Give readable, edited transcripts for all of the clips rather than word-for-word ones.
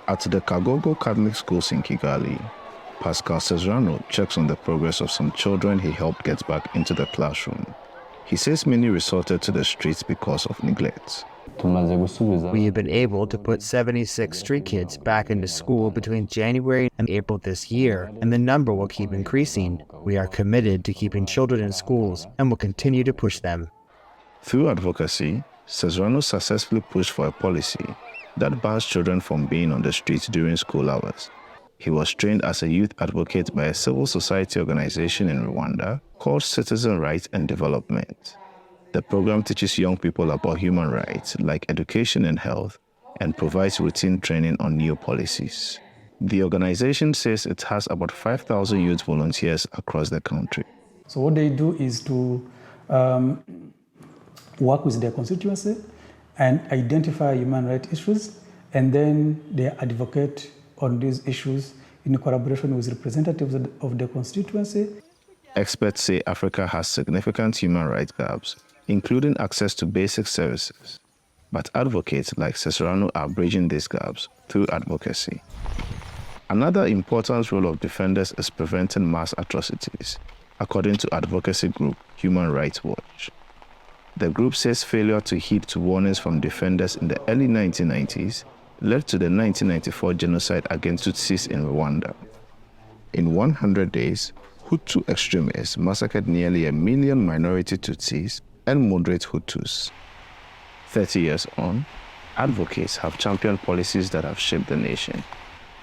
At the Kagogo Catholic Schools in Kigali, Pascal Cesrano checks on the progress of some children he helped get back into the classroom. He says many resorted to the streets because of neglect. We have been able to put 76 street kids back into school between January and April this year, and the number will keep increasing. We are committed to keeping children in schools and will continue to push them. Through advocacy, Cesrano successfully pushed for a policy that bans children from being on the streets during school hours. He was trained as a youth advocate by a civil society organization in Rwanda called Citizen Rights and Development. The program teaches young people about human rights, like education and health, and provides routine training on new policies. The organization says it has about 5,000 youth volunteers across the country. So what they do is to work with their constituency and identify human rights issues, and then they advocate on these issues in collaboration with representatives of the constituency. Experts say Africa has significant human rights gaps, including access to basic services. But advocates like Cesrano are bridging these gaps through advocacy. Another important role of defenders is preventing mass atrocities, according to advocacy group Human Rights Watch. The group says failure to heed to warnings from defenders in the early 1990s led to the 1994 genocide against Tutsis in Rwanda. In 100 days, Hutu extremists massacred nearly 1 million minority Tutsis and moderate Hutus. 30 years on, advocates have championed policies that have shaped the nation,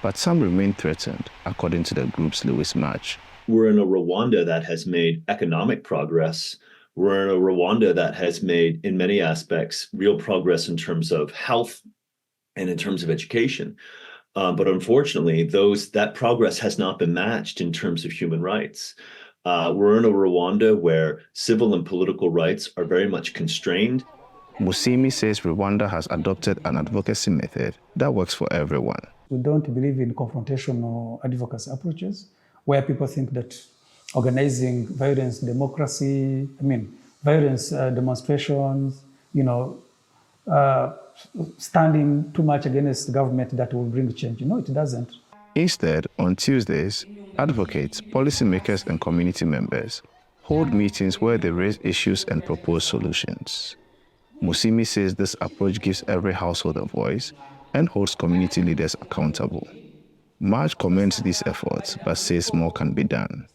but some remain threatened, according to the group's Lewis March. We're in a Rwanda that has made economic progress. We're in a Rwanda that has made, in many aspects, real progress in terms of health and in terms of education. But unfortunately, that progress has not been matched in terms of human rights. We're in a Rwanda where civil and political rights are very much constrained. Musimi says Rwanda has adopted an advocacy method that works for everyone. We don't believe in confrontational advocacy approaches where people think that organizing violence demonstrations, standing too much against the government, that will bring change. No, it doesn't. Instead, on Tuesdays, advocates, policymakers, and community members hold meetings where they raise issues and propose solutions. Musimi says this approach gives every household a voice and holds community leaders accountable. March commends these efforts, but says more can be done.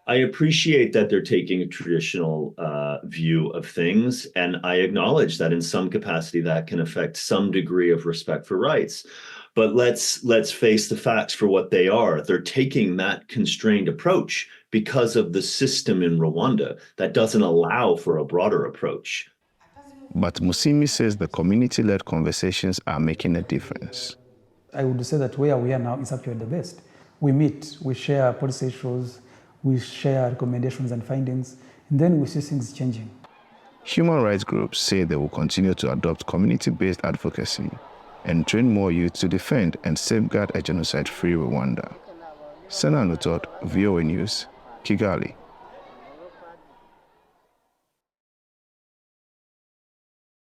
I appreciate that they're taking a traditional view of things, and I acknowledge that in some capacity that can affect some degree of respect for rights. But let's face the facts for what they are. They're taking that constrained approach because of the system in Rwanda that doesn't allow for a broader approach. But Musimi says the community-led conversations are making a difference. I would say that where we are now is actually the best. We meet, we share policy issues, we share recommendations and findings, and then we see things changing. Human rights groups say they will continue to adopt community-based advocacy and train more youth to defend and safeguard a genocide-free Rwanda. Sana Nutot, VOA News, Kigali.